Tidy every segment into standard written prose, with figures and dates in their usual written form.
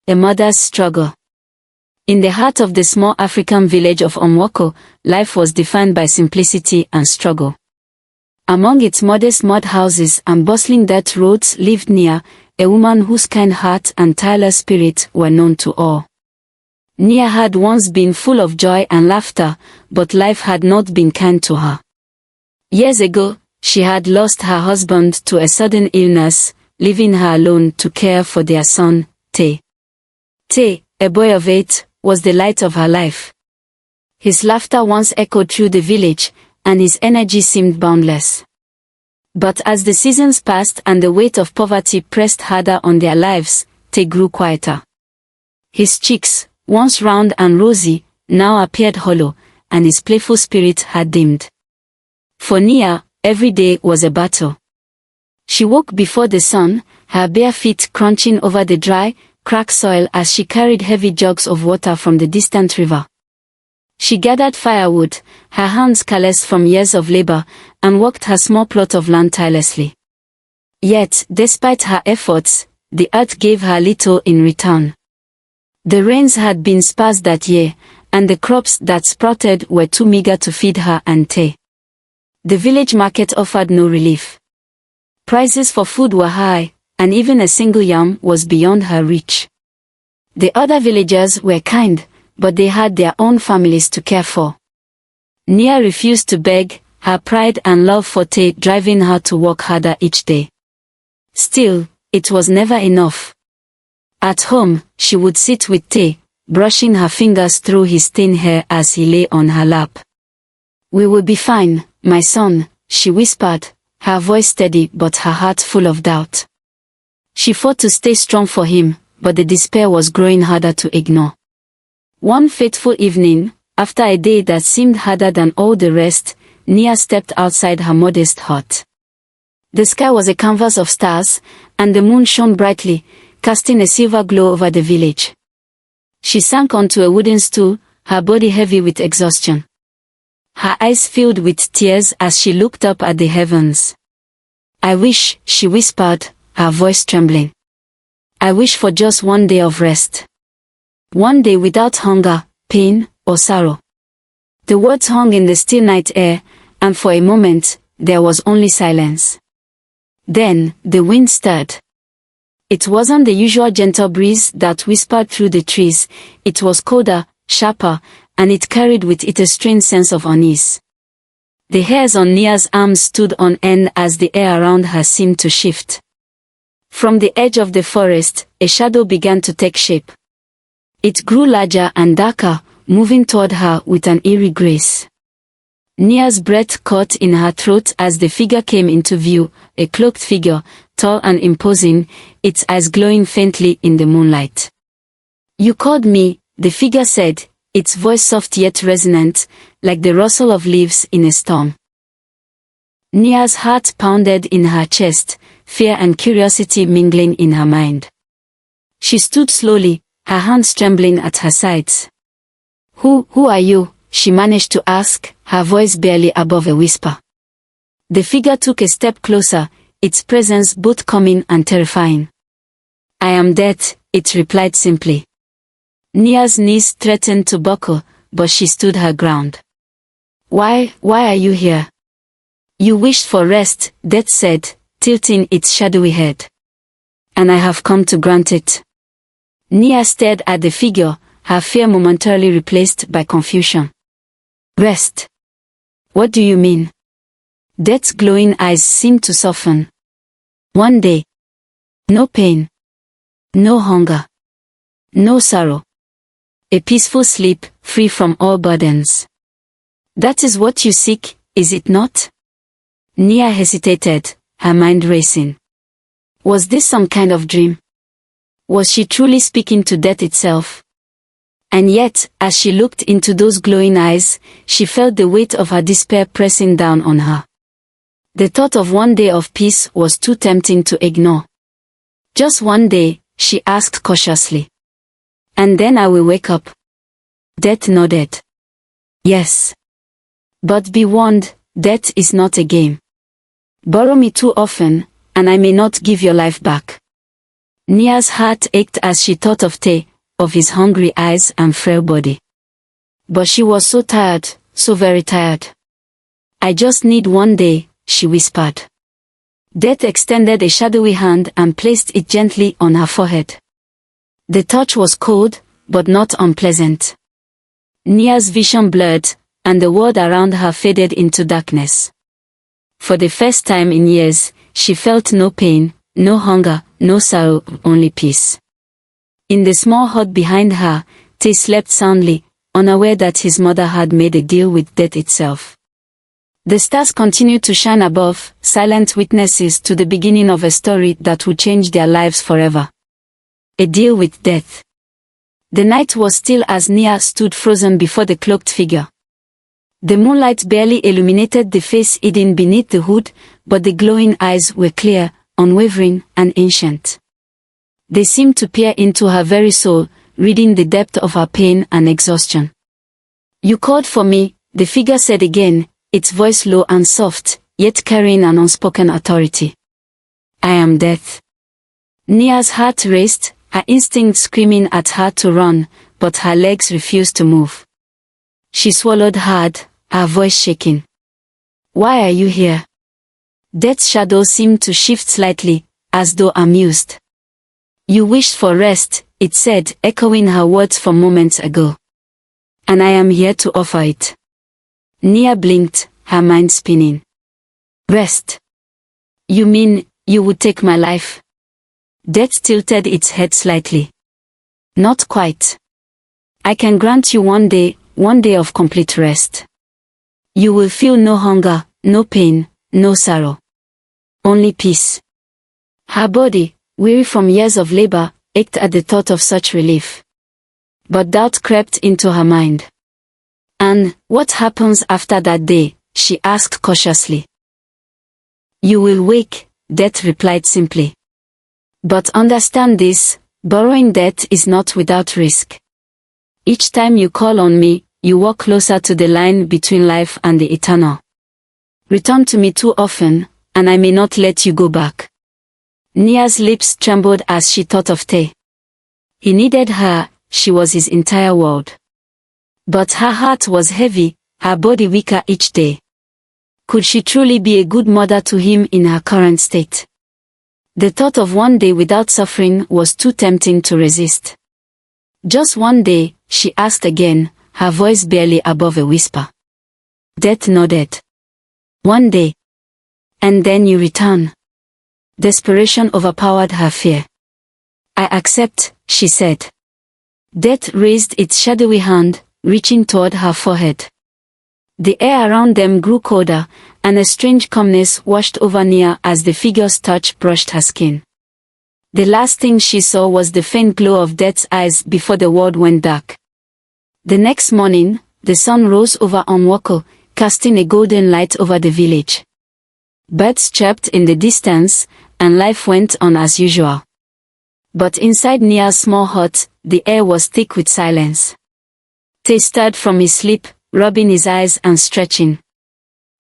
A mother's struggle. In the heart of the small African village of Omwoko, life was defined by simplicity and struggle. Among its modest mud houses and bustling dirt roads lived Nia, a woman whose kind heart and tireless spirit were known to all. Nia had once been full of joy and laughter, but life had not been kind to her. Years ago, she had lost her husband to a sudden illness, leaving her alone to care for their son, Te. Te, a boy of 8, was the light of her life. His laughter once echoed through the village, and his energy seemed boundless. But as the seasons passed and the weight of poverty pressed harder on their lives, Te grew quieter. His cheeks, once round and rosy, now appeared hollow, and his playful spirit had dimmed. For Nia, every day was a battle. She woke before the sun, her bare feet crunching over the dry, cracked soil as she carried heavy jugs of water from the distant river. She gathered firewood, her hands calloused from years of labor, and worked her small plot of land tirelessly. Yet, despite her efforts, the earth gave her little in return. The rains had been sparse that year, and the crops that sprouted were too meager to feed her and Te. The village market offered no relief. Prices for food were high, and even a single yam was beyond her reach. The other villagers were kind, but they had their own families to care for. Nia refused to beg, her pride and love for Te driving her to work harder each day. Still, it was never enough. At home, she would sit with Te, brushing her fingers through his thin hair as he lay on her lap. "We will be fine, my son," she whispered, her voice steady but her heart full of doubt. She fought to stay strong for him, but the despair was growing harder to ignore. One fateful evening, after a day that seemed harder than all the rest, Nia stepped outside her modest hut. The sky was a canvas of stars, and the moon shone brightly, casting a silver glow over the village. She sank onto a wooden stool, her body heavy with exhaustion. Her eyes filled with tears as she looked up at the heavens. "I wish," she whispered, her voice trembling. "I wish for just one day of rest. One day without hunger, pain, or sorrow." The words hung in the still night air, and for a moment, there was only silence. Then, the wind stirred. It wasn't the usual gentle breeze that whispered through the trees, it was colder, sharper, and it carried with it a strange sense of unease. The hairs on Nia's arms stood on end as the air around her seemed to shift. From the edge of the forest, a shadow began to take shape. It grew larger and darker, moving toward her with an eerie grace. Nia's breath caught in her throat as the figure came into view, a cloaked figure, tall and imposing, its eyes glowing faintly in the moonlight. "You called me," the figure said, its voice soft yet resonant, like the rustle of leaves in a storm. Nia's heart pounded in her chest, fear and curiosity mingling in her mind. She stood slowly, her hands trembling at her sides. Who are you?" she managed to ask, her voice barely above a whisper. The figure took a step closer, its presence both calming and terrifying. "I am Death," it replied simply. Nia's knees threatened to buckle, but she stood her ground. Why are you here?" "You wished for rest," Death said, tilting its shadowy head. "And I have come to grant it." Nia stared at the figure, her fear momentarily replaced by confusion. "Rest? What do you mean?" Death's glowing eyes seemed to soften. "One day. No pain. No hunger. No sorrow. A peaceful sleep, free from all burdens. That is what you seek, is it not?" Nia hesitated, her mind racing. Was this some kind of dream? Was she truly speaking to death itself? And yet, as she looked into those glowing eyes, she felt the weight of her despair pressing down on her. The thought of one day of peace was too tempting to ignore. "Just one day," she asked cautiously. "And then I will wake up?" Death nodded. "Yes. But be warned, death is not a game. Borrow me too often, and I may not give your life back." Nia's heart ached as she thought of Te, of his hungry eyes and frail body. But she was so tired, so very tired. I just need one day, she whispered. Death extended a shadowy hand and placed it gently on her forehead. The touch was cold, but not unpleasant. Nia's vision blurred, and the world around her faded into darkness. For the first time in years, she felt no pain, no hunger, no sorrow, only peace. In the small hut behind her, Te slept soundly, unaware that his mother had made a deal with death itself. The stars continued to shine above, silent witnesses to the beginning of a story that would change their lives forever. A deal with death. The night was still as Nia stood frozen before the cloaked figure. The moonlight barely illuminated the face hidden beneath the hood, but the glowing eyes were clear, unwavering, and ancient. They seemed to peer into her very soul, reading the depth of her pain and exhaustion. You called for me, the figure said again, its voice low and soft, yet carrying an unspoken authority. I am death. Nia's heart raced, her instinct screaming at her to run, but her legs refused to move. She swallowed hard, her voice shaking. Why are you here? Death's shadow seemed to shift slightly, as though amused. You wished for rest, it said, echoing her words from moments ago. And I am here to offer it. Nia blinked, her mind spinning. Rest? You mean, you would take my life? Death tilted its head slightly. Not quite. I can grant you one day of complete rest. You will feel no hunger, no pain, no sorrow. Only peace. Her body, weary from years of labor, ached at the thought of such relief. But doubt crept into her mind. And, what happens after that day? She asked cautiously. You will wake, Death replied simply. But understand this, borrowing death is not without risk. Each time you call on me, you walk closer to the line between life and the eternal. Return to me too often, and I may not let you go back. Nia's lips trembled as she thought of Te. He needed her, she was his entire world. But her heart was heavy, her body weaker each day. Could she truly be a good mother to him in her current state? The thought of one day without suffering was too tempting to resist. Just one day, she asked again, her voice barely above a whisper. Death nodded. One day. And then you return. Desperation overpowered her fear. I accept, she said. Death raised its shadowy hand, reaching toward her forehead. The air around them grew colder, and a strange calmness washed over Nia as the figure's touch brushed her skin. The last thing she saw was the faint glow of Death's eyes before the world went dark. The next morning, the sun rose over Onwoko, casting a golden light over the village. Birds chirped in the distance, and life went on as usual. But inside Nia's small hut, the air was thick with silence. Te stirred from his sleep, rubbing his eyes and stretching.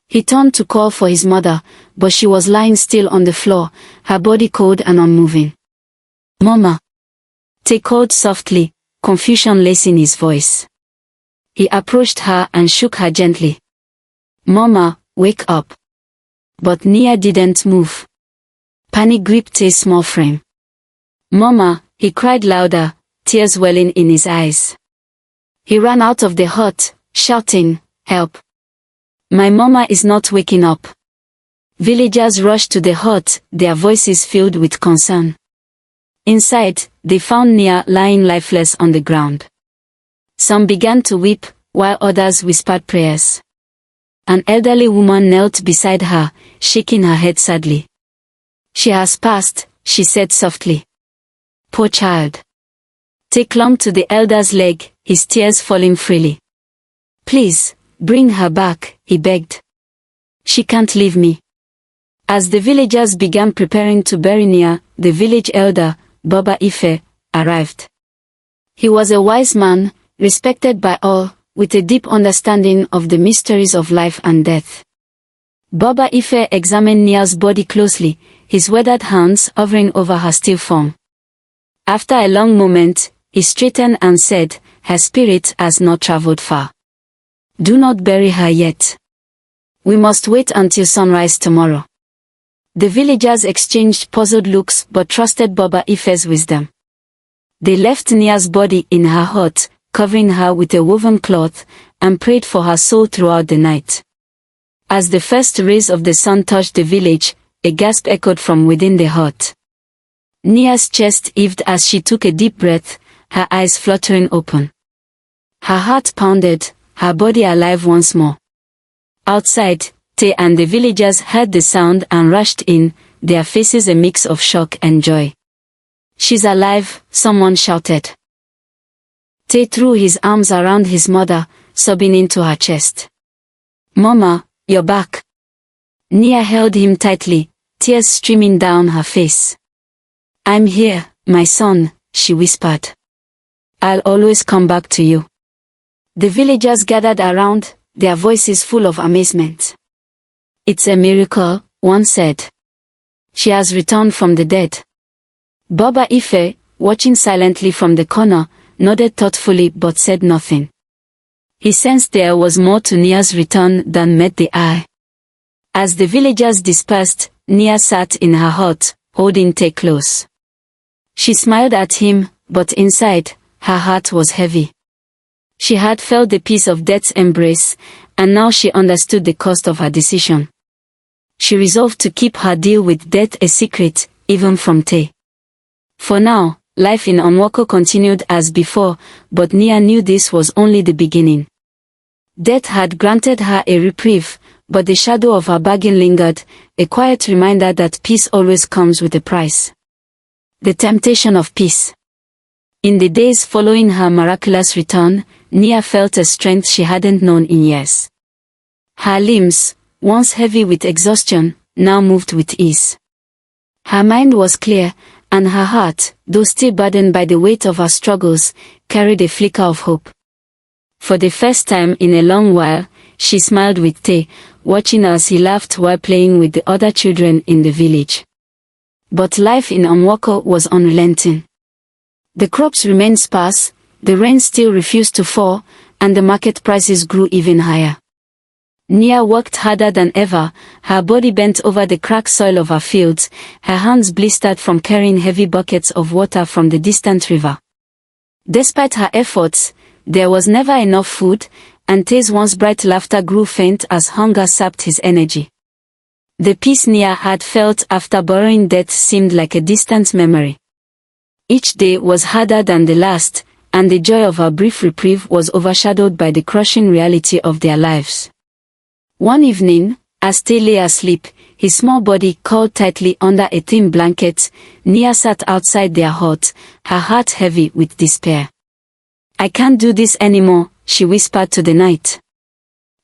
He turned to call for his mother, but she was lying still on the floor, her body cold and unmoving. Mama! Te called softly, confusion lacing his voice. He approached her and shook her gently. Mama, wake up. But Nia didn't move. Panic gripped Te's small frame. Mama, he cried louder, tears welling in his eyes. He ran out of the hut, shouting, help. My mama is not waking up. Villagers rushed to the hut, their voices filled with concern. Inside, they found Nia lying lifeless on the ground. Some began to weep, while others whispered prayers. An elderly woman knelt beside her, shaking her head sadly. She has passed, she said softly. Poor child. Te clung to the elder's leg, his tears falling freely. Please, bring her back, he begged. She can't leave me. As the villagers began preparing to bury Nia, the village elder, Baba Ife, arrived. He was a wise man, respected by all, with a deep understanding of the mysteries of life and death. Baba Ife examined Nia's body closely, his weathered hands hovering over her still form. After a long moment, he straightened and said, "Her spirit has not traveled far. Do not bury her yet. We must wait until sunrise tomorrow." The villagers exchanged puzzled looks but trusted Baba Ife's wisdom. They left Nia's body in her hut, covering her with a woven cloth, and prayed for her soul throughout the night. As the first rays of the sun touched the village, a gasp echoed from within the hut. Nia's chest heaved as she took a deep breath, her eyes fluttering open. Her heart pounded, her body alive once more. Outside, Te and the villagers heard the sound and rushed in, their faces a mix of shock and joy. "She's alive," someone shouted. Te threw his arms around his mother, sobbing into her chest. "Mama, you're back." Nia held him tightly, tears streaming down her face. "I'm here, my son," she whispered. "I'll always come back to you." The villagers gathered around, their voices full of amazement. "It's a miracle," one said. "She has returned from the dead." Baba Ife, watching silently from the corner, nodded thoughtfully but said nothing. He sensed there was more to Nia's return than met the eye. As the villagers dispersed, Nia sat in her hut, holding Te close. She smiled at him, but inside, her heart was heavy. She had felt the peace of death's embrace, and now she understood the cost of her decision. She resolved to keep her deal with death a secret, even from Te. For now, life in Onwoko continued as before, but Nia knew this was only the beginning. Death had granted her a reprieve, but the shadow of her bargain lingered, a quiet reminder that peace always comes with a price. The temptation of peace. In the days following her miraculous return, Nia felt a strength she hadn't known in years. Her limbs, once heavy with exhaustion, now moved with ease. Her mind was clear, and her heart, though still burdened by the weight of her struggles, carried a flicker of hope. For the first time in a long while, she smiled with Te, watching as he laughed while playing with the other children in the village. But life in Onwoko was unrelenting. The crops remained sparse, the rain still refused to fall, and the market prices grew even higher. Nia worked harder than ever, her body bent over the cracked soil of her fields, her hands blistered from carrying heavy buckets of water from the distant river. Despite her efforts, there was never enough food, and Te's once bright laughter grew faint as hunger sapped his energy. The peace Nia had felt after burying death seemed like a distant memory. Each day was harder than the last, and the joy of her brief reprieve was overshadowed by the crushing reality of their lives. One evening, as Te lay asleep, his small body curled tightly under a thin blanket, Nia sat outside their hut, her heart heavy with despair. "I can't do this anymore," she whispered to the night.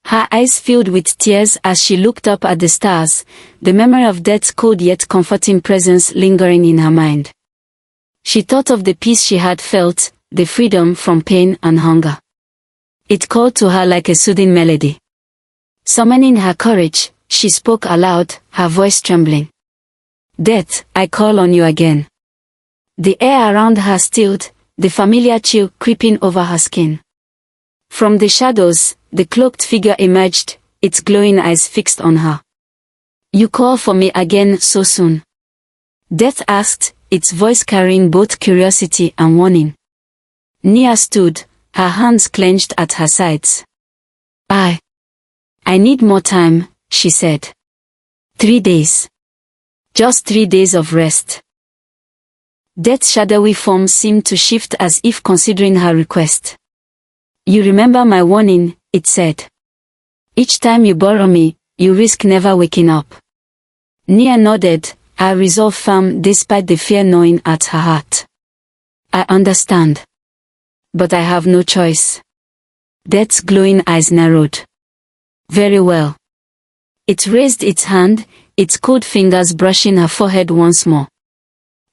Her eyes filled with tears as she looked up at the stars, the memory of death's cold yet comforting presence lingering in her mind. She thought of the peace she had felt, the freedom from pain and hunger. It called to her like a soothing melody. Summoning her courage, she spoke aloud, her voice trembling. "Death, I call on you again." The air around her stilled, the familiar chill creeping over her skin. From the shadows, the cloaked figure emerged, its glowing eyes fixed on her. "You call for me again so soon?" Death asked, its voice carrying both curiosity and warning. Nia stood, her hands clenched at her sides. I need more time," she said. 3 days. Just 3 days of rest." Death's shadowy form seemed to shift as if considering her request. "You remember my warning," it said. "Each time you borrow me, you risk never waking up." Nia nodded, her resolve firm despite the fear gnawing at her heart. "I understand. But I have no choice." Death's glowing eyes narrowed. "Very well." It raised its hand, its cold fingers brushing her forehead once more.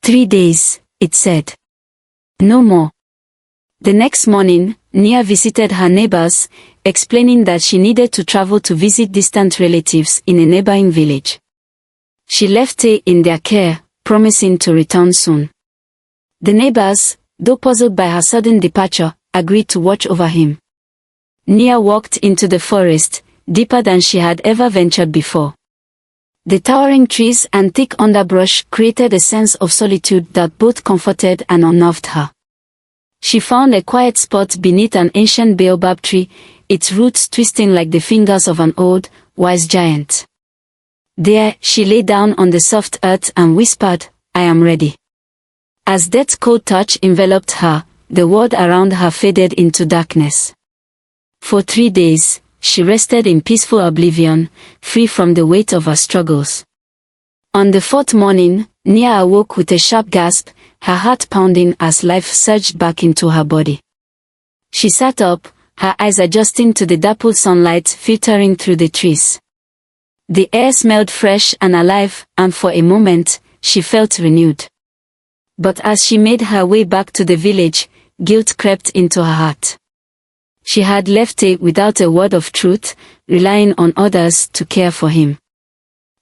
3 days, it said. No more. The next morning, Nia visited her neighbors, explaining that she needed to travel to visit distant relatives in a neighboring village. She left Te in their care, promising to return soon. The neighbors, though puzzled by her sudden departure, agreed to watch over him. Nia walked into the forest, deeper than she had ever ventured before. The towering trees and thick underbrush created a sense of solitude that both comforted and unnerved her. She found a quiet spot beneath an ancient baobab tree, its roots twisting like the fingers of an old, wise giant. There, she lay down on the soft earth and whispered, "I am ready." As death's cold touch enveloped her, the world around her faded into darkness. For 3 days, she rested in peaceful oblivion, free from the weight of her struggles. On the 4th morning, Nia awoke with a sharp gasp, her heart pounding as life surged back into her body. She sat up, her eyes adjusting to the dappled sunlight filtering through the trees. The air smelled fresh and alive, and for a moment, she felt renewed. But as she made her way back to the village, guilt crept into her heart. She had left it without a word of truth, relying on others to care for him.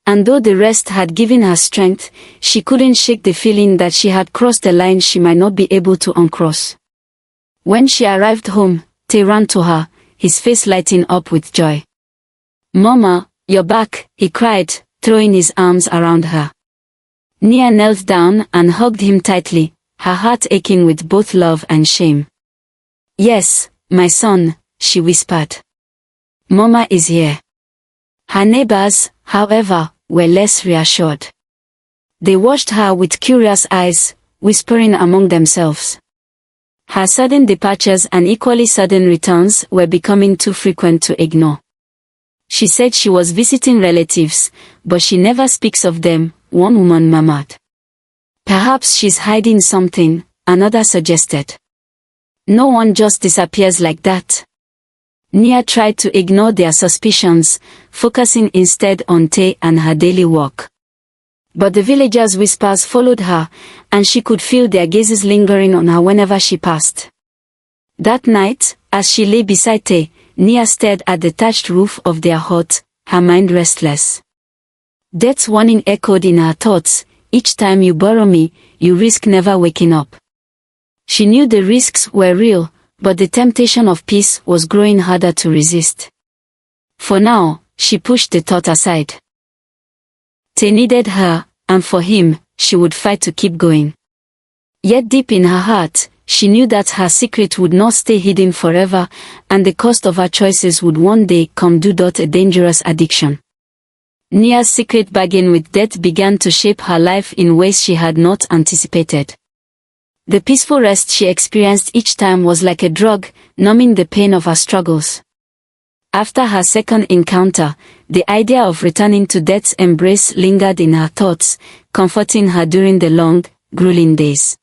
And though the rest had given her strength, she couldn't shake the feeling that she had crossed a line she might not be able to uncross. When she arrived home, Tay ran to her, his face lighting up with joy. "Mama, you're back," he cried, throwing his arms around her. Nia knelt down and hugged him tightly, her heart aching with both love and shame. "Yes, my son," she whispered. "Mama is here." Her neighbors, however, were less reassured. They watched her with curious eyes, whispering among themselves. Her sudden departures and equally sudden returns were becoming too frequent to ignore. She said she was visiting relatives, but she never speaks of them, one woman murmured. "Perhaps she's hiding something," another suggested. "No one just disappears like that." Nia tried to ignore their suspicions, focusing instead on Tay and her daily work. But the villagers' whispers followed her, and she could feel their gazes lingering on her whenever she passed. That night, as she lay beside Tay, Nia stared at the thatched roof of their hut, her mind restless. Death's warning echoed in her thoughts, "Each time you borrow me, you risk never waking up." She knew the risks were real, but the temptation of peace was growing harder to resist. For now, she pushed the thought aside. Tay needed her, and for him, she would fight to keep going. Yet deep in her heart, she knew that her secret would not stay hidden forever, and the cost of her choices would one day come due to a dangerous addiction. Nia's secret bargain with death began to shape her life in ways she had not anticipated. The peaceful rest she experienced each time was like a drug, numbing the pain of her struggles. After her second encounter, the idea of returning to death's embrace lingered in her thoughts, comforting her during the long, grueling days.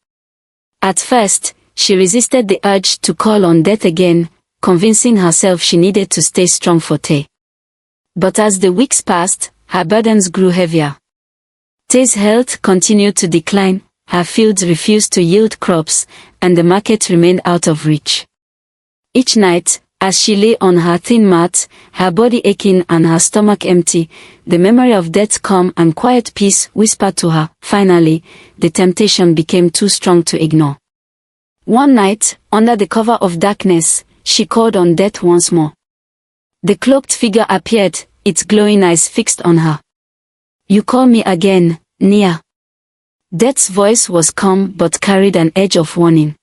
At first, she resisted the urge to call on death again, convincing herself she needed to stay strong for Tay. But as the weeks passed, her burdens grew heavier. Tay's health continued to decline, her fields refused to yield crops, and the market remained out of reach. Each night, as she lay on her thin mat, her body aching and her stomach empty, the memory of death's calm and quiet peace whispered to her. Finally, the temptation became too strong to ignore. One night, under the cover of darkness, she called on death once more. The cloaked figure appeared, its glowing eyes fixed on her. "You call me again, Nia." Death's voice was calm but carried an edge of warning.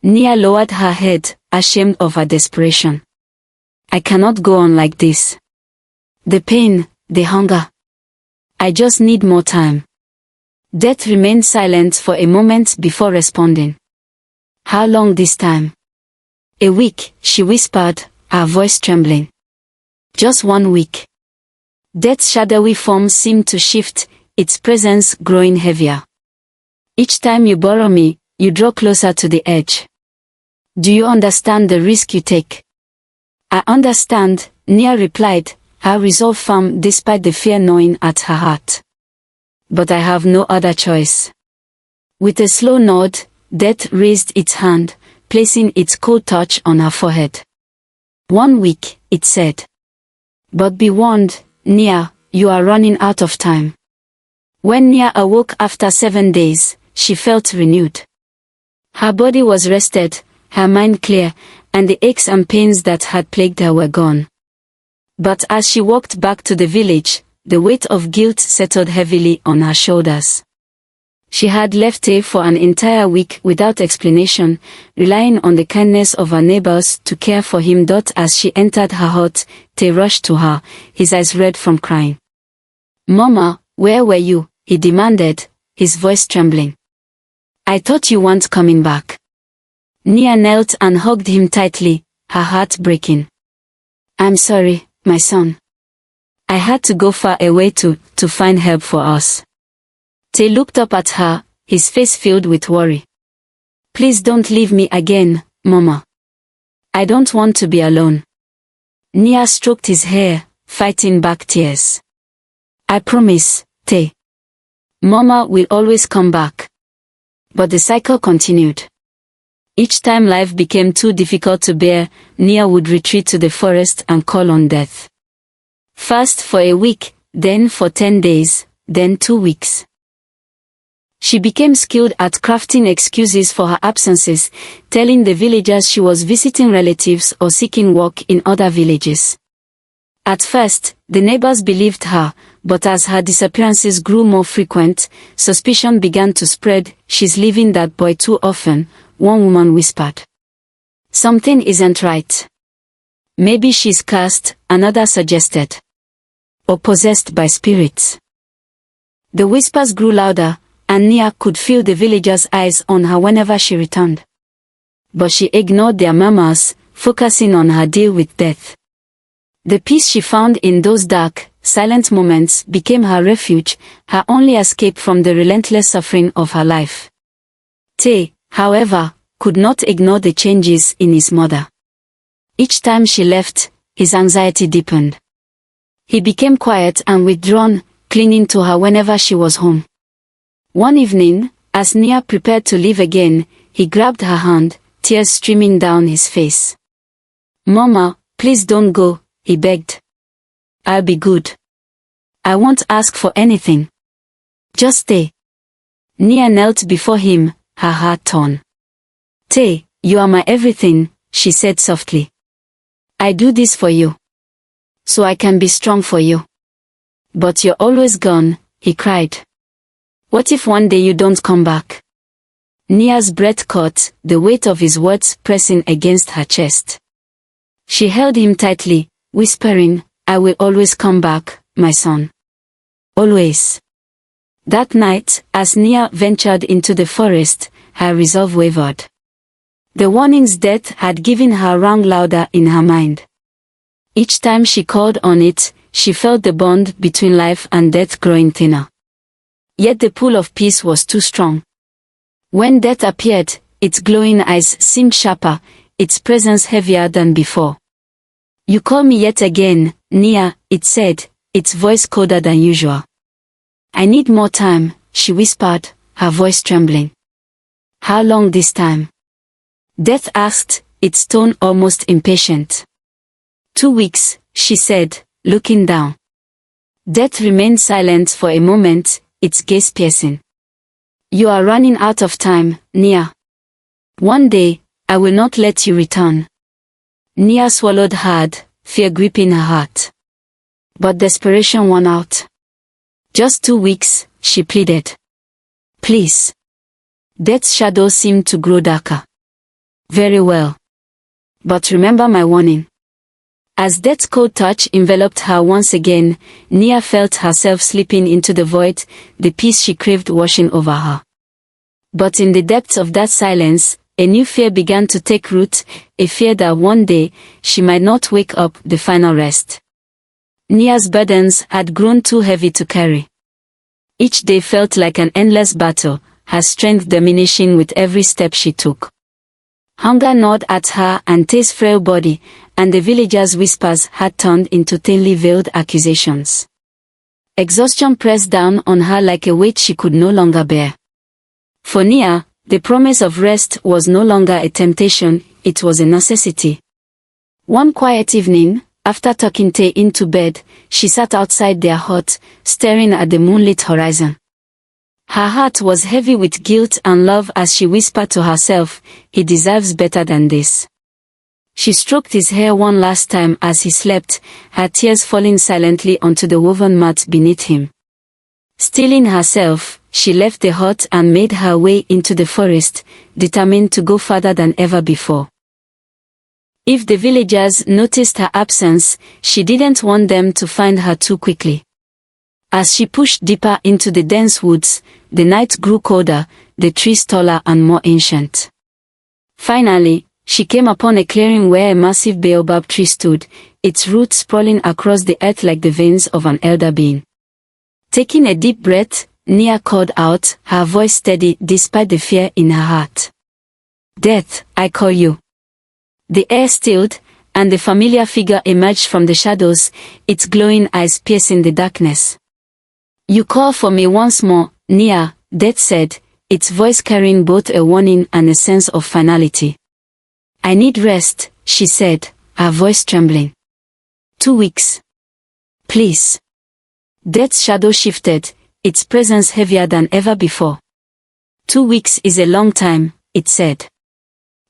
Nia lowered her head, ashamed of her desperation. "I cannot go on like this. The pain, the hunger. I just need more time." Death remained silent for a moment before responding. "How long this time?" "A week," she whispered, her voice trembling. "Just 1 week." Death's shadowy form seemed to shift, its presence growing heavier. "Each time you borrow me, you draw closer to the edge. Do you understand the risk you take?" "I understand," Nia replied, her resolve firm despite the fear gnawing at her heart. "But I have no other choice." With a slow nod, Death raised its hand, placing its cold touch on her forehead. 1 week, it said. "But be warned, Nia, you are running out of time." When Nia awoke after 7 days, she felt renewed. Her body was rested, her mind clear, and the aches and pains that had plagued her were gone. But as she walked back to the village, the weight of guilt settled heavily on her shoulders. She had left Tay for an entire week without explanation, relying on the kindness of her neighbors to care for him. As she entered her hut, Tay rushed to her, his eyes red from crying. "Mama, where were you?" he demanded, his voice trembling. "I thought you weren't coming back." Nia knelt and hugged him tightly, her heart breaking. "I'm sorry, my son. I had to go far away to find help for us." Tay looked up at her, his face filled with worry. "Please don't leave me again, Mama. I don't want to be alone." Nia stroked his hair, fighting back tears. "I promise, Tay. Mama will always come back." But the cycle continued. Each time life became too difficult to bear, Nia would retreat to the forest and call on death. First for a week, then for 10 days, then 2 weeks. She became skilled at crafting excuses for her absences, telling the villagers she was visiting relatives or seeking work in other villages. At first, the neighbors believed her, but as her disappearances grew more frequent, suspicion began to spread. "She's leaving that boy too often," one woman whispered. "Something isn't right. Maybe she's cursed," another suggested. "Or possessed by spirits." The whispers grew louder, and Nia could feel the villagers' eyes on her whenever she returned. But she ignored their murmurs, focusing on her deal with death. The peace she found in those dark, silent moments became her refuge, her only escape from the relentless suffering of her life. Tay, however, could not ignore the changes in his mother. Each time she left, his anxiety deepened. He became quiet and withdrawn, clinging to her whenever she was home. One evening, as Nia prepared to leave again, he grabbed her hand, tears streaming down his face. "Mama, please don't go," he begged. "I'll be good. I won't ask for anything. Just stay." Nia knelt before him, her heart torn. "Tay, you are my everything," she said softly. "I do this for you. So I can be strong for you. But you're always gone," he cried. "What if one day you don't come back?" Nia's breath caught, the weight of his words pressing against her chest. She held him tightly, whispering, "I will always come back, my son. Always." That night, as Nia ventured into the forest, her resolve wavered. The warnings death had given her rang louder in her mind. Each time she called on it, she felt the bond between life and death growing thinner. Yet the pull of peace was too strong. When death appeared, its glowing eyes seemed sharper, its presence heavier than before. "You call me yet again, Nia," it said, its voice colder than usual. "I need more time," she whispered, her voice trembling. "How long this time?" Death asked, its tone almost impatient. 2 weeks, she said, looking down. Death remained silent for a moment, its gaze piercing. "You are running out of time, Nia. One day, I will not let you return." Nia swallowed hard, fear gripping her heart. But desperation won out. "Just 2 weeks, she pleaded. "Please." Death's shadow seemed to grow darker. "Very well. But remember my warning." As death's cold touch enveloped her once again, Nia felt herself slipping into the void, the peace she craved washing over her. But in the depths of that silence, a new fear began to take root, a fear that one day, she might not wake up the final rest. Nia's burdens had grown too heavy to carry. Each day felt like an endless battle, her strength diminishing with every step she took. Hunger gnawed at her and Tay's frail body, and the villagers' whispers had turned into thinly veiled accusations. Exhaustion pressed down on her like a weight she could no longer bear. For Nia, the promise of rest was no longer a temptation, it was a necessity. One quiet evening, after tucking Tay into bed, she sat outside their hut, staring at the moonlit horizon. Her heart was heavy with guilt and love as she whispered to herself, "He deserves better than this." She stroked his hair one last time as he slept, her tears falling silently onto the woven mat beneath him. Steeling herself, she left the hut and made her way into the forest, determined to go farther than ever before. If the villagers noticed her absence, she didn't want them to find her too quickly. As she pushed deeper into the dense woods, the night grew colder, the trees taller and more ancient. Finally, she came upon a clearing where a massive baobab tree stood, its roots sprawling across the earth like the veins of an elder being. Taking a deep breath, Nia called out, her voice steady despite the fear in her heart. "Death, I call you." The air stilled, and the familiar figure emerged from the shadows, its glowing eyes piercing the darkness. "You call for me once more, Nia," Death said, its voice carrying both a warning and a sense of finality. "I need rest," she said, her voice trembling. 2 weeks. Please." Death's shadow shifted, its presence heavier than ever before. 2 weeks is a long time, it said.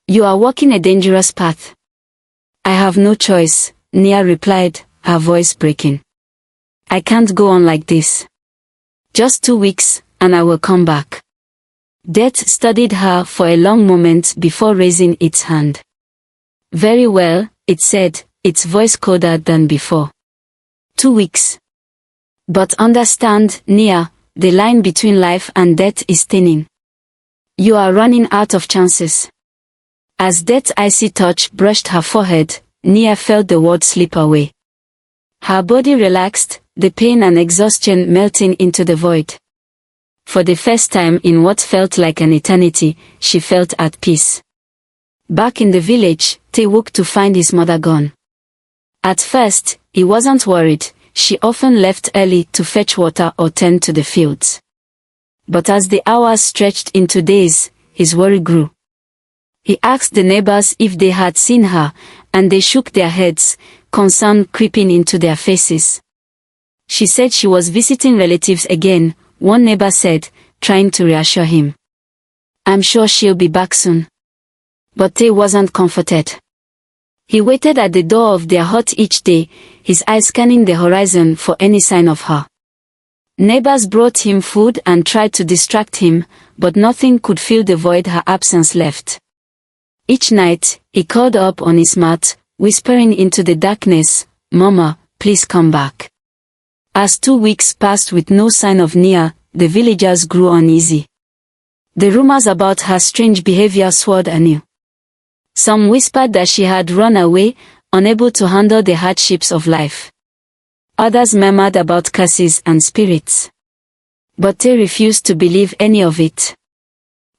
"You are walking a dangerous path." "I have no choice," Nia replied, her voice breaking. "I can't go on like this. Just 2 weeks, and I will come back." Death studied her for a long moment before raising its hand. "Very well," it said, its voice colder than before. 2 weeks. But understand, Nia, the line between life and death is thinning. You are running out of chances." As Death's icy touch brushed her forehead, Nia felt the world slip away. Her body relaxed, the pain and exhaustion melting into the void. For the first time in what felt like an eternity, she felt at peace. Back in the village, Tay woke to find his mother gone. At first, he wasn't worried. She often left early to fetch water or tend to the fields. But as the hours stretched into days, his worry grew. He asked the neighbors if they had seen her, and they shook their heads, concern creeping into their faces. She said she was visiting relatives again, one neighbor said, trying to reassure him. "I'm sure she'll be back soon." But Tay wasn't comforted. He waited at the door of their hut each day, his eyes scanning the horizon for any sign of her. Neighbors brought him food and tried to distract him, but nothing could fill the void her absence left. Each night, he curled up on his mat, whispering into the darkness, "Mama, please come back." As 2 weeks passed with no sign of Nia, the villagers grew uneasy. The rumors about her strange behavior swirled anew. Some whispered that she had run away, unable to handle the hardships of life. Others murmured about curses and spirits. But Tay refused to believe any of it.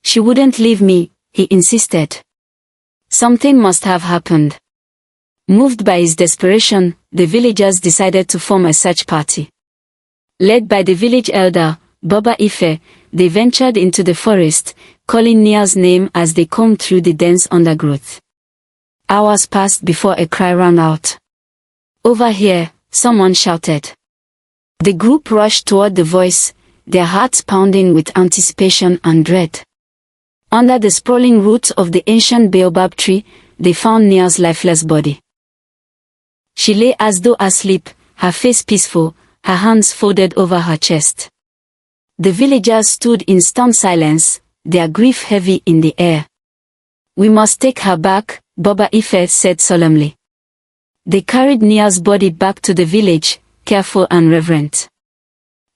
"She wouldn't leave me," he insisted. Something must have happened. Moved by his desperation, the villagers decided to form a search party. Led by the village elder, Baba Ife, they ventured into the forest, calling Nia's name as they combed through the dense undergrowth. Hours passed before a cry rang out. "Over here," someone shouted. The group rushed toward the voice, their hearts pounding with anticipation and dread. Under the sprawling roots of the ancient baobab tree, they found Nia's lifeless body. She lay as though asleep, her face peaceful, her hands folded over her chest. The villagers stood in stunned silence, their grief heavy in the air. "We must take her back," Baba Ife said solemnly. They carried Nia's body back to the village, careful and reverent.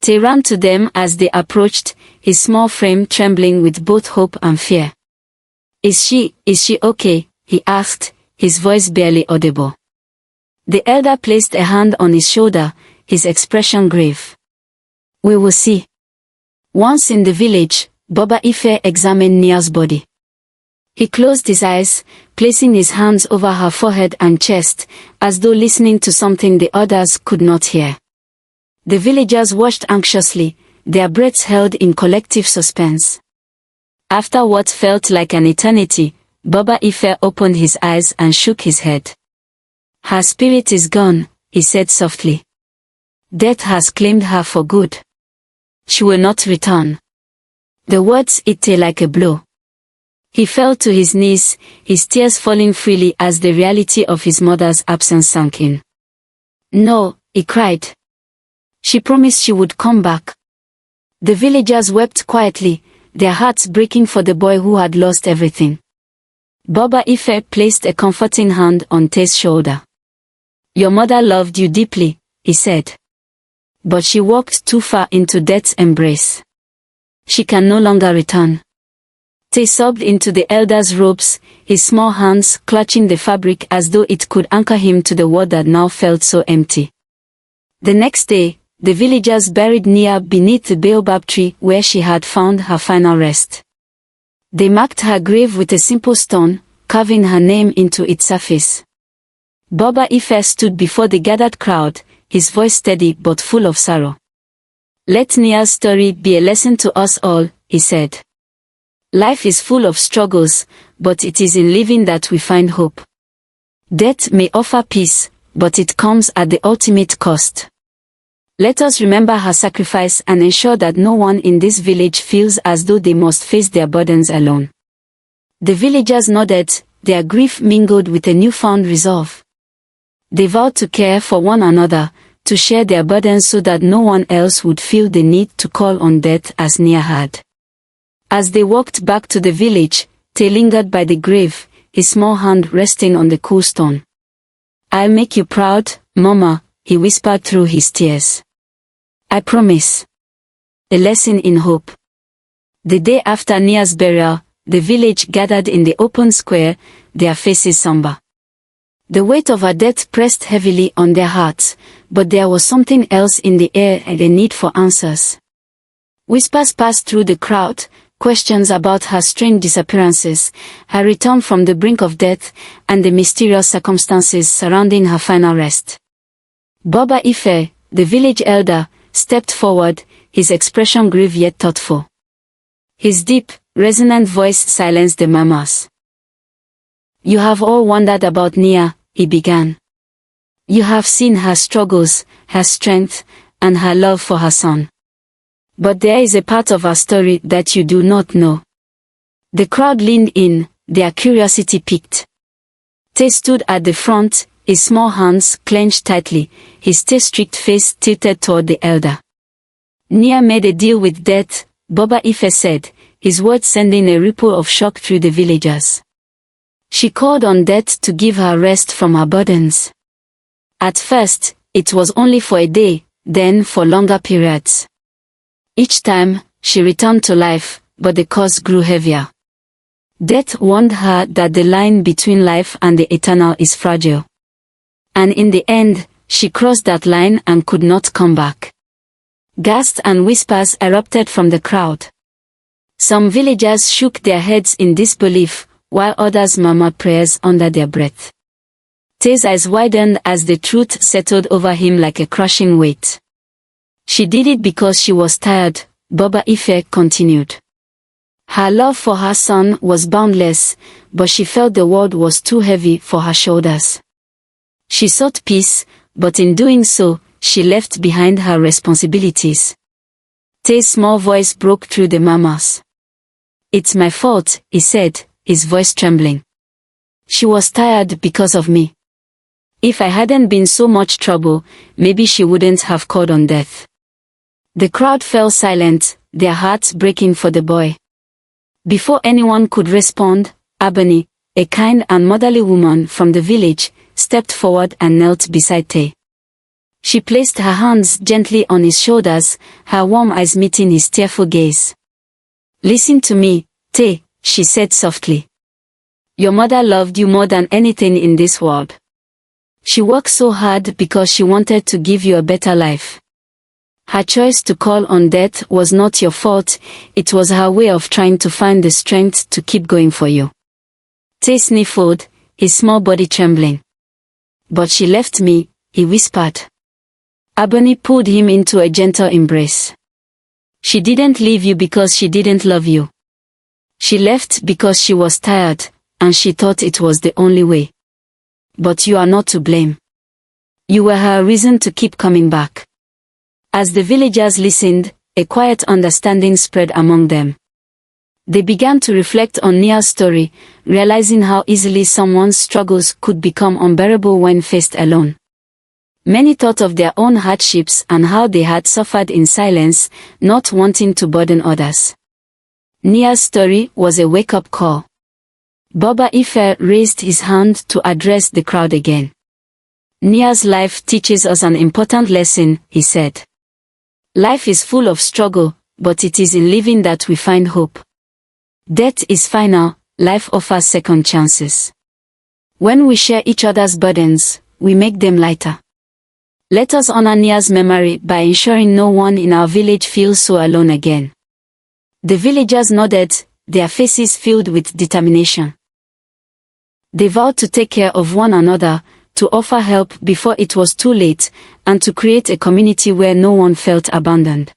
Tay ran to them as they approached, his small frame trembling with both hope and fear. Is she okay?" he asked, his voice barely audible. The elder placed a hand on his shoulder, his expression grave. "We will see." Once in the village, Baba Ife examined Nia's body. He closed his eyes, placing his hands over her forehead and chest, as though listening to something the others could not hear. The villagers watched anxiously, their breaths held in collective suspense. After what felt like an eternity, Baba Ife opened his eyes and shook his head. "Her spirit is gone," he said softly. "Death has claimed her for good. She will not return." The words hit like a blow. He fell to his knees, his tears falling freely as the reality of his mother's absence sank in. No, he cried. She promised she would come back. The villagers wept quietly, their hearts breaking for the boy who had lost everything. Baba Ife placed a comforting hand on Te's shoulder. Your mother loved you deeply, he said. But she walked too far into death's embrace. She can no longer return. Te sobbed into the elder's robes, his small hands clutching the fabric as though it could anchor him to the world that now felt so empty. The next day, the villagers buried Nia beneath the baobab tree where she had found her final rest. They marked her grave with a simple stone, carving her name into its surface. Baba Ife stood before the gathered crowd, his voice steady but full of sorrow. Let Nia's story be a lesson to us all, he said. Life is full of struggles, but it is in living that we find hope. Death may offer peace, but it comes at the ultimate cost. Let us remember her sacrifice and ensure that no one in this village feels as though they must face their burdens alone. The villagers nodded, their grief mingled with a newfound resolve. They vowed to care for one another, to share their burdens so that no one else would feel the need to call on death as Nia had. As they walked back to the village, Te lingered by the grave, his small hand resting on the cool stone. I'll make you proud, Mama, he whispered through his tears. I promise. A lesson in hope. The day after Nia's burial, the village gathered in the open square, their faces somber. The weight of her death pressed heavily on their hearts, but there was something else in the air and a need for answers. Whispers passed through the crowd, questions about her strange disappearances, her return from the brink of death, and the mysterious circumstances surrounding her final rest. Baba Ife, the village elder, stepped forward, his expression grave yet thoughtful. His deep, resonant voice silenced the murmurs. You have all wondered about Nia, he began. You have seen her struggles, her strength, and her love for her son. But there is a part of our story that you do not know. The crowd leaned in, their curiosity piqued. Te stood at the front, his small hands clenched tightly, his tear-streaked face tilted toward the elder. Nia made a deal with death, Baba Ife said, his words sending a ripple of shock through the villagers. She called on death to give her rest from her burdens. At first, it was only for a day, then for longer periods. Each time, she returned to life, but the cost grew heavier. Death warned her that the line between life and the eternal is fragile. And in the end, she crossed that line and could not come back. Gasps and whispers erupted from the crowd. Some villagers shook their heads in disbelief, while others murmured prayers under their breath. Te's eyes widened as the truth settled over him like a crushing weight. She did it because she was tired, Baba Ife continued. Her love for her son was boundless, but she felt the world was too heavy for her shoulders. She sought peace, but in doing so, she left behind her responsibilities. Te's small voice broke through the murmurs. It's my fault, he said, his voice trembling. She was tired because of me. If I hadn't been so much trouble, maybe she wouldn't have called on death. The crowd fell silent, their hearts breaking for the boy. Before anyone could respond, Abani, a kind and motherly woman from the village, stepped forward and knelt beside Te. She placed her hands gently on his shoulders, her warm eyes meeting his tearful gaze. Listen to me, Te, she said softly. Your mother loved you more than anything in this world. She worked so hard because she wanted to give you a better life. Her choice to call on death was not your fault, it was her way of trying to find the strength to keep going for you. Te sniffled, his small body trembling. But she left me, he whispered. Abani pulled him into a gentle embrace. She didn't leave you because she didn't love you. She left because she was tired, and she thought it was the only way. But you are not to blame. You were her reason to keep coming back. As the villagers listened, a quiet understanding spread among them. They began to reflect on Nia's story, realizing how easily someone's struggles could become unbearable when faced alone. Many thought of their own hardships and how they had suffered in silence, not wanting to burden others. Nia's story was a wake-up call. Baba Ife raised his hand to address the crowd again. Nia's life teaches us an important lesson, he said. Life is full of struggle, but it is in living that we find hope. Death is final, life offers second chances. When we share each other's burdens, we make them lighter. Let us honor Nia's memory by ensuring no one in our village feels so alone again. The villagers nodded, their faces filled with determination. They vowed to take care of one another, to offer help before it was too late, and to create a community where no one felt abandoned.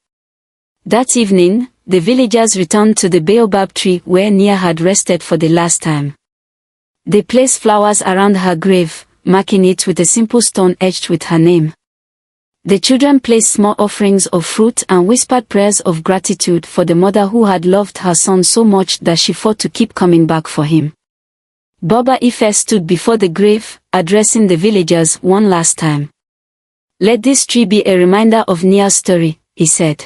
That evening, the villagers returned to the baobab tree where Nia had rested for the last time. They placed flowers around her grave, marking it with a simple stone etched with her name. The children placed small offerings of fruit and whispered prayers of gratitude for the mother who had loved her son so much that she fought to keep coming back for him. Baba Ife stood before the grave, addressing the villagers one last time. Let this tree be a reminder of Nia's story, he said.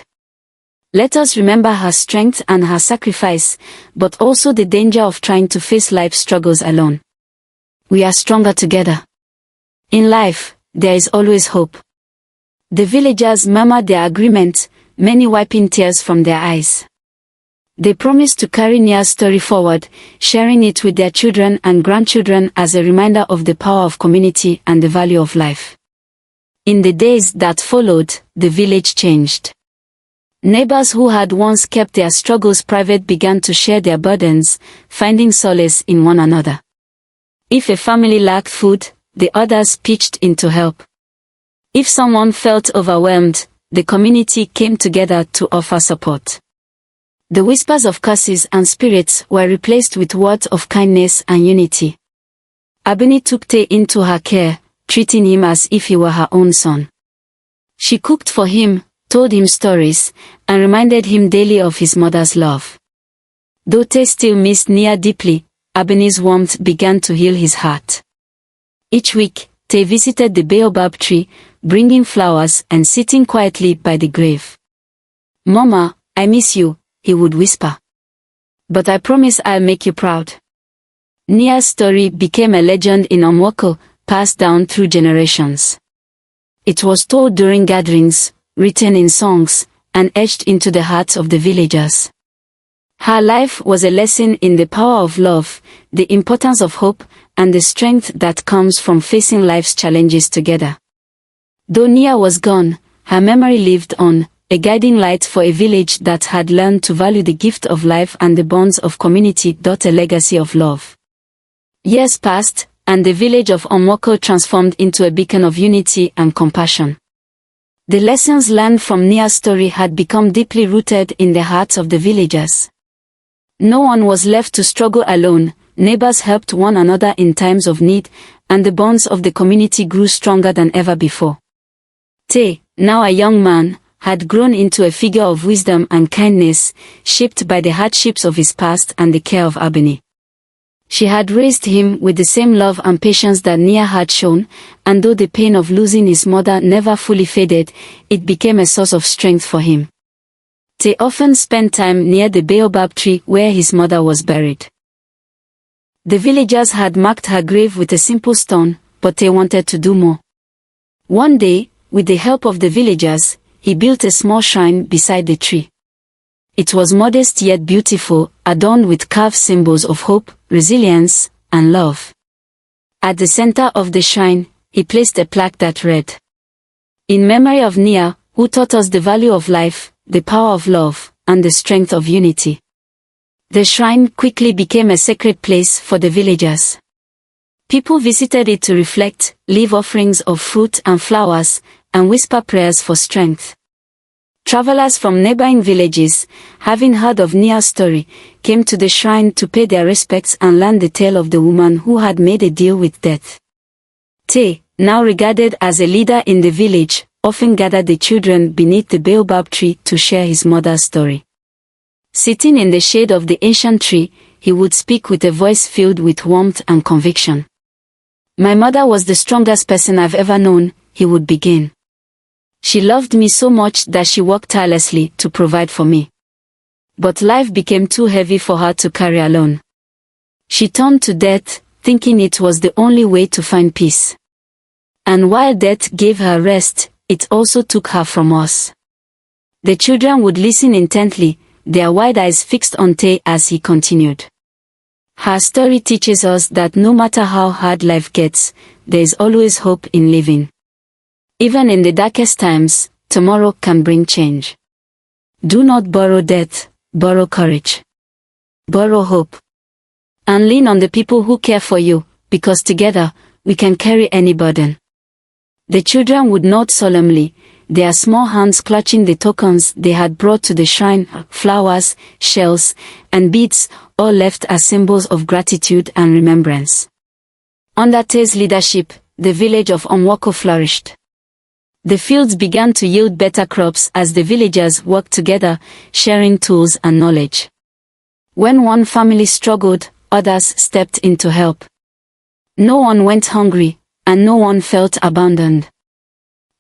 Let us remember her strength and her sacrifice, but also the danger of trying to face life's struggles alone. We are stronger together. In life, there is always hope. The villagers murmured their agreement, many wiping tears from their eyes. They promised to carry Nia's story forward, sharing it with their children and grandchildren as a reminder of the power of community and the value of life. In the days that followed, the village changed. Neighbors who had once kept their struggles private began to share their burdens, finding solace in one another. If a family lacked food, the others pitched in to help. If someone felt overwhelmed, the community came together to offer support. The whispers of curses and spirits were replaced with words of kindness and unity. Abeni took Tay into her care, treating him as if he were her own son. She cooked for him, told him stories, and reminded him daily of his mother's love. Though Tay still missed Nia deeply, Abeni's warmth began to heal his heart. Each week, Tay visited the baobab tree, bringing flowers and sitting quietly by the grave. "Mama, I miss you," he would whisper. "But I promise I'll make you proud." Nia's story became a legend in Omwoko, passed down through generations. It was told during gatherings, written in songs, and etched into the hearts of the villagers. Her life was a lesson in the power of love, the importance of hope, and the strength that comes from facing life's challenges together. Though Nia was gone, her memory lived on, a guiding light for a village that had learned to value the gift of life and the bonds of community. A legacy of love. Years passed, and the village of Omwoko transformed into a beacon of unity and compassion. The lessons learned from Nia's story had become deeply rooted in the hearts of the villagers. No one was left to struggle alone, neighbors helped one another in times of need, and the bonds of the community grew stronger than ever before. Tay, now a young man, had grown into a figure of wisdom and kindness, shaped by the hardships of his past and the care of Abeni. She had raised him with the same love and patience that Nia had shown, and though the pain of losing his mother never fully faded, it became a source of strength for him. Tay often spent time near the baobab tree where his mother was buried. The villagers had marked her grave with a simple stone, but Tay wanted to do more. One day, with the help of the villagers, he built a small shrine beside the tree. It was modest yet beautiful, adorned with carved symbols of hope, resilience, and love. At the center of the shrine, he placed a plaque that read, "In memory of Nia, who taught us the value of life, the power of love, and the strength of unity." The shrine quickly became a sacred place for the villagers. People visited it to reflect, leave offerings of fruit and flowers, and whisper prayers for strength. Travelers from neighboring villages, having heard of Nia's story, came to the shrine to pay their respects and learn the tale of the woman who had made a deal with death. Tay, now regarded as a leader in the village, often gathered the children beneath the baobab tree to share his mother's story. Sitting in the shade of the ancient tree, he would speak with a voice filled with warmth and conviction. "My mother was the strongest person I've ever known," he would begin. "She loved me so much that she worked tirelessly to provide for me. But life became too heavy for her to carry alone. She turned to death, thinking it was the only way to find peace. And while death gave her rest, it also took her from us." The children would listen intently, their wide eyes fixed on Tay as he continued. Her story teaches us that no matter how hard life gets, there is always hope in living. Even in the darkest times, tomorrow can bring change. Do not borrow death, borrow courage. Borrow hope. And lean on the people who care for you, because together, we can carry any burden. The children would nod solemnly, their small hands clutching the tokens they had brought to the shrine, flowers, shells, and beads, all left as symbols of gratitude and remembrance. Under Tay's leadership, the village of Omwoko flourished. The fields began to yield better crops as the villagers worked together, sharing tools and knowledge. When one family struggled, others stepped in to help. No one went hungry, and no one felt abandoned.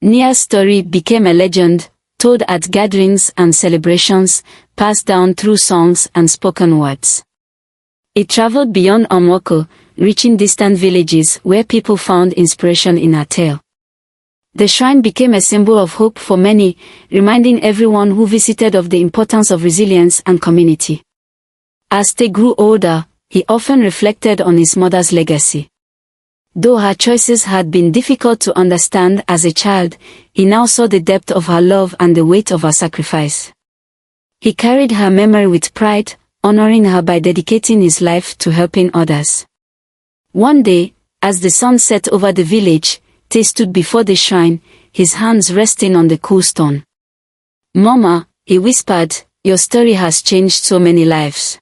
Nia's story became a legend, told at gatherings and celebrations, passed down through songs and spoken words. It traveled beyond Omwoko, reaching distant villages where people found inspiration in her tale. The shrine became a symbol of hope for many, reminding everyone who visited of the importance of resilience and community. As Tay grew older, he often reflected on his mother's legacy. Though her choices had been difficult to understand as a child, he now saw the depth of her love and the weight of her sacrifice. He carried her memory with pride, honoring her by dedicating his life to helping others. One day, as the sun set over the village, Tay stood before the shrine, his hands resting on the cool stone. "Mama," he whispered, "your story has changed so many lives.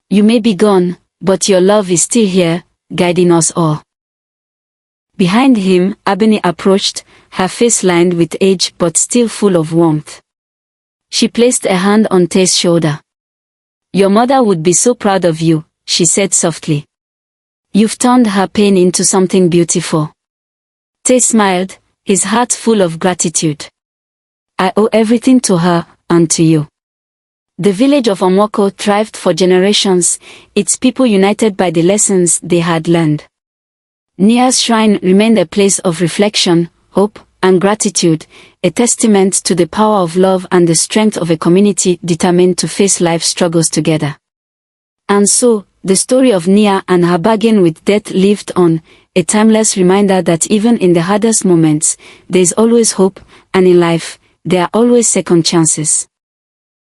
You may be gone, but your love is still here, guiding us all." Behind him, Abeni approached, her face lined with age but still full of warmth. She placed a hand on Tay's shoulder. "Your mother would be so proud of you," she said softly. "You've turned her pain into something beautiful." Tay smiled, his heart full of gratitude. "I owe everything to her, and to you." The village of Omwoko thrived for generations, its people united by the lessons they had learned. Nia's shrine remained a place of reflection, hope, and gratitude, a testament to the power of love and the strength of a community determined to face life's struggles together. And so, the story of Nia and her bargain with death lived on, a timeless reminder that even in the hardest moments, there is always hope, and in life, there are always second chances.